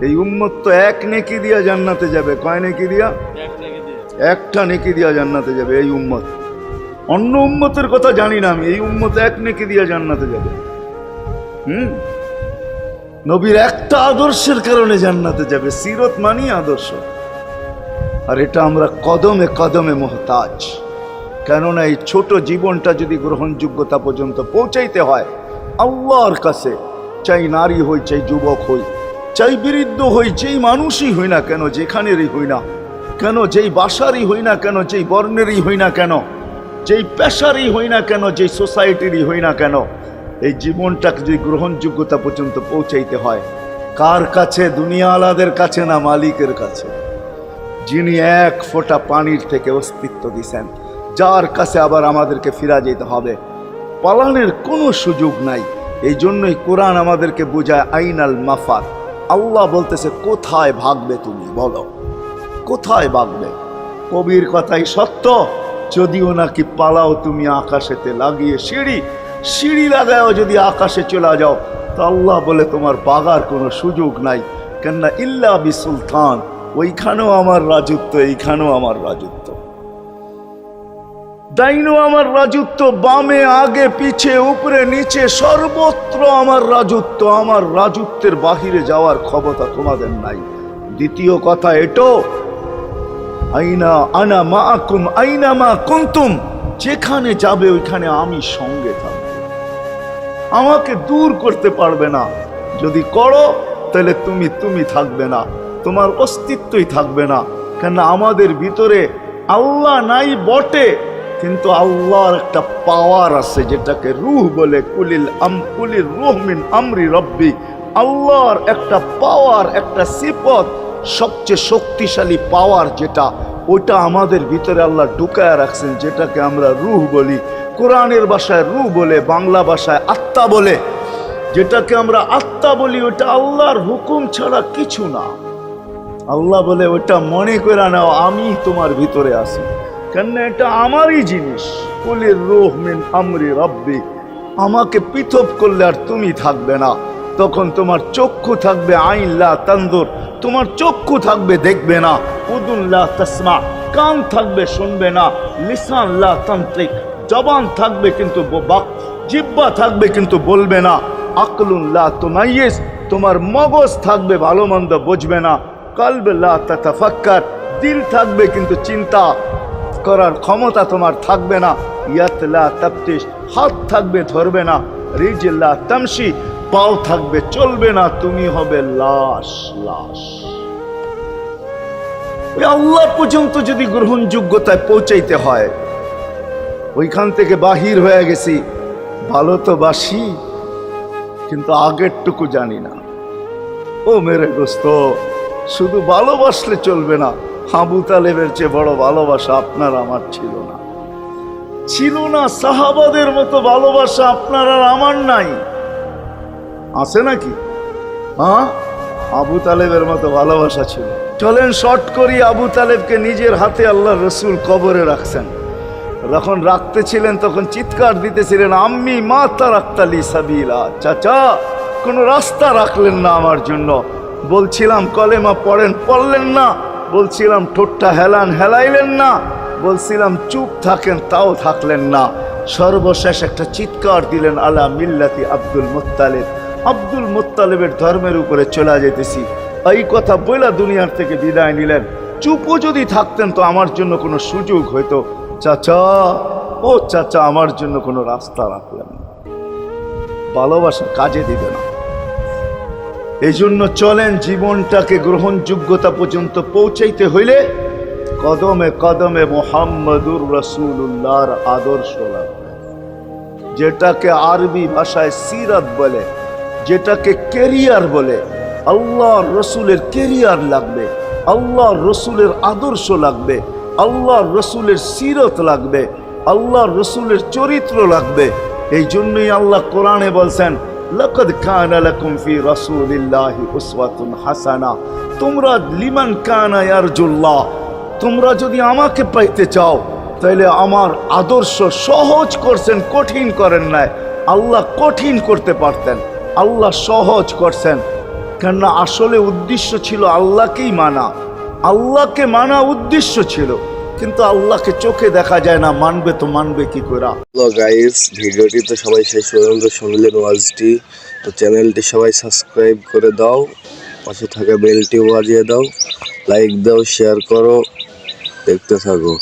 এই উম্মত তো এক নেকি দিয়া জান্নাতে যাবে। কয় নেকি দিয়া? একটা নেকি দিয়া জান্নাতে যাবে এই উম্মত। অন্য উম্মতের কথা জানি না আমি, এই উম্মত এক নেকি দিয়া জান্নাতে যাবে। নবীর একটা আদর্শের কারণে জান্নাতে যাবে। সিরত মানি আদর্শ, আর এটা আমরা কদমে কদমে মুহতাজ। কেননা এই ছোট জীবনটা যদি গ্রহণযোগ্যতা পর্যন্ত পৌঁছাইতে হয় আল্লাহর কাছে, চাই নারী হই, চাই যুবক হই, চাই বৃদ্ধ হই, যেই মানুষই হই না কেন, যেখানেরই হই না কেন, যেই বাসারই হই না কেন, যেই বর্ণেরই হই না কেন, যেই পেশারই হই না কেন, যেই সোসাইটিরই হই না কেন, এই জীবনটাকে যদি গ্রহণযোগ্যতা পর্যন্ত পৌঁছাইতে হয় কার কাছে? দুনিয়াওয়ালাদের কাছে না, মালিকের কাছে, যিনি এক ফোঁটা পানির থেকে অস্তিত্ব দিছেন, যার কাছে আবার আমাদেরকে ফিরা যেতে হবে। পালানের কোনো সুযোগ নাই। এই জন্যই কোরআন আমাদেরকে বোঝায় আইনাল মাফার। আল্লাহ বলতেছে কোথায় ভাগবে তুমি, বলো কোথায় ভাগবে? কবির কথাই সত্য, যদিও নাকি পালাও তুমি আকাশেতে লাগিয়ে সিঁড়ি, সিঁড়ি লাগাও যদি আকাশে চলে যাও, তো আল্লাহ বলে তোমার বাগার কোনো সুযোগ নাই। কেননা ইল্লা বি সুলতান, ওইখানেও আমার রাজত্ব, এইখানেও আমার রাজত্ব, ডাইনো আমার রাজত্ব, বামে আগে পিছে উপরে নিচে সর্বত্র আমার রাজত্ব। আমার রাজত্বের বাহিরে যাওয়ার ক্ষমতা তোমাদের নাই। দ্বিতীয় কথা এটো, আইনা আনা মাআকুম আইনা মা কুনতুম, যেখানে যাবে ওইখানে আমি সঙ্গে থাকব, আমাকে দূর করতে পারবে না। যদি করো তাহলে তুমি থাকবে না, তোমার অস্তিত্বই থাকবে না। কেন আমাদের ভিতরে আল্লাহ নাই বটে, কিন্তু আল্লাহর একটা পাওয়ার আছে যেটাকে রূহ বলে। কুলির রূহ মিন আমরি রব্বি, আল্লাহর একটা পাওয়ার, একটা সিফত, সবচেয়ে শক্তিশালী পাওয়ার যেটা, ওটা আমাদের ভিতরে আল্লাহ ঢুকায় রাখছেন, যেটাকে আমরা রূহ বলি। কোরআনের ভাষায় রূহ বলে, বাংলা ভাষায় আত্মা বলে। যেটাকে আমরা আত্মা বলি ওটা আল্লাহর হুকুম ছাড়া কিছু না। আল্লাহ বলে ওটা মনে করে নাও আমি তোমার ভিতরে আছি, কেন এটা আমারই জিনিস। কুলির রূহ মিন আমরি রব্বি, আমাকে পৃথক করলে আর তুমি থাকবে না। তখন তোমার চক্ষু থাকবে আইন লা তানজুর, তোমার চক্ষু থাকবে দেখবে না। উদুন লা তাসমা, কান থাকবে শুনবে না। লিসান লা তান্তিক, জবান থাকবে কিন্তু জিহ্বা থাকবে কিন্তু বলবে না। আকলুন লা তুমাইয়িজ, তোমার মগজ থাকবে ভালো মন্দ বুঝবে না। কলব লা তাতাফাক্কার, দিল থাকবে কিন্তু চিন্তা করার ক্ষমতা তোমার থাকবে না। ইয়াত লা তাফতিশ, হাত থাকবে ধরবে না। রিজল লা তামশি, পাও থাকবে চলবে না। তুমি হবে লাশ। ওই আল্লাহ পর্যন্ত যদি গ্রহণযোগ্যতায় পৌঁছাইতে হয়, ওইখান থেকে বাহির হয়ে গেছি। ভালো তো বাসি, কিন্তু আগেরটুকু জানি না। ও মেরে দোস্ত, শুধু ভালোবাসলে চলবে না। আবু তালেবের চেয়ে বড় ভালোবাসা আপনার আমার ছিল না, ছিল না। সাহাবাদের মতো ভালোবাসা আপনার আর আমার নাই, আছে নাকি? হ্যাঁ, আবু তালেবের মতো ভালোবাসা ছিল। চলেন শর্ট করি। আবু তালেবকে নিজের হাতে আল্লাহ রসুল কবরে রাখছেন। যখন রাখতেছিলেন তখন চিৎকার দিতেছিলেন, আম্মি মা তারাক্তালি সাবিলা, চাচা কোন রাস্তা রাখলেন না আমার জন্য। বলছিলাম কলেমা পড়েন, পড়লেন না। বলছিলাম ঠোঁটটা হেলান, হেলাইলেন না। বলছিলাম চুপ থাকেন, তাও থাকলেন না। সর্বশেষ একটা চিৎকার দিলেন, আলা মিল্লাতি আব্দুল মুত্তালিব, আব্দুল মুত্তালিবের ধর্মের উপরে চলে যেতেছি। এই কথা বলে দুনিয়ার থেকে বিদায় নিলেন। চুপও যদি থাকতেন তো আমার জন্য কোনো সুযোগ হইতো। চাচা, ও চাচা, আমার জন্য কোনো রাস্তা রাখলেন না। ভালোবাসা কাজে দিবে না। এই জন্য চলেন, জীবনটাকে গ্রহণযোগ্যতা পর্যন্ত পৌঁছাইতে হইলে কদমে কদমে মুহাম্মদুর রাসূলুল্লাহর আদর্শ লাগবে। যেটাকে আরবি ভাষায় সিরাত বলে, যেটাকে কেরিয়ার বলে। আল্লাহর রসুলের কেরিয়ার লাগবে, আল্লাহর রসুলের আদর্শ লাগবে, আল্লাহর রসুলের সিরত লাগবে, আল্লাহর রসুলের চরিত্র লাগবে। এই জন্যই আল্লাহ কোরআনে বলছেন, লাকাদ কানা লাকুম ফি রাসূলিল্লাহি উসওয়াতুন হাসানা, তোমরা লিমান কানা ইয়ারজুল্লাহ, তোমরা যদি আমাকে পাইতে চাও তাহলে আমার আদর্শ সহজ করছেন, কঠিন করেন নাই। আল্লাহ কঠিন করতে পারতেন, আল্লাহ সহজ করছেন। কেননা আসলে উদ্দেশ্য ছিল আল্লাহকেই মানা, আল্লাহকে মানা উদ্দেশ্য ছিল, কিন্তু আল্লাহকে চোখে দেখা যায় না, মানবে তো মানবে কি করে। হ্যালো গাইস, ভিডিওটি তো সবাই শেষ পর্যন্ত শুনলেন ওয়াজটি, তো চ্যানেলটি সবাই সাবস্ক্রাইব করে দাও, পাশে থাকা বেলটি বাজিয়ে দাও, লাইক দাও, শেয়ার করো, দেখতে থাকো।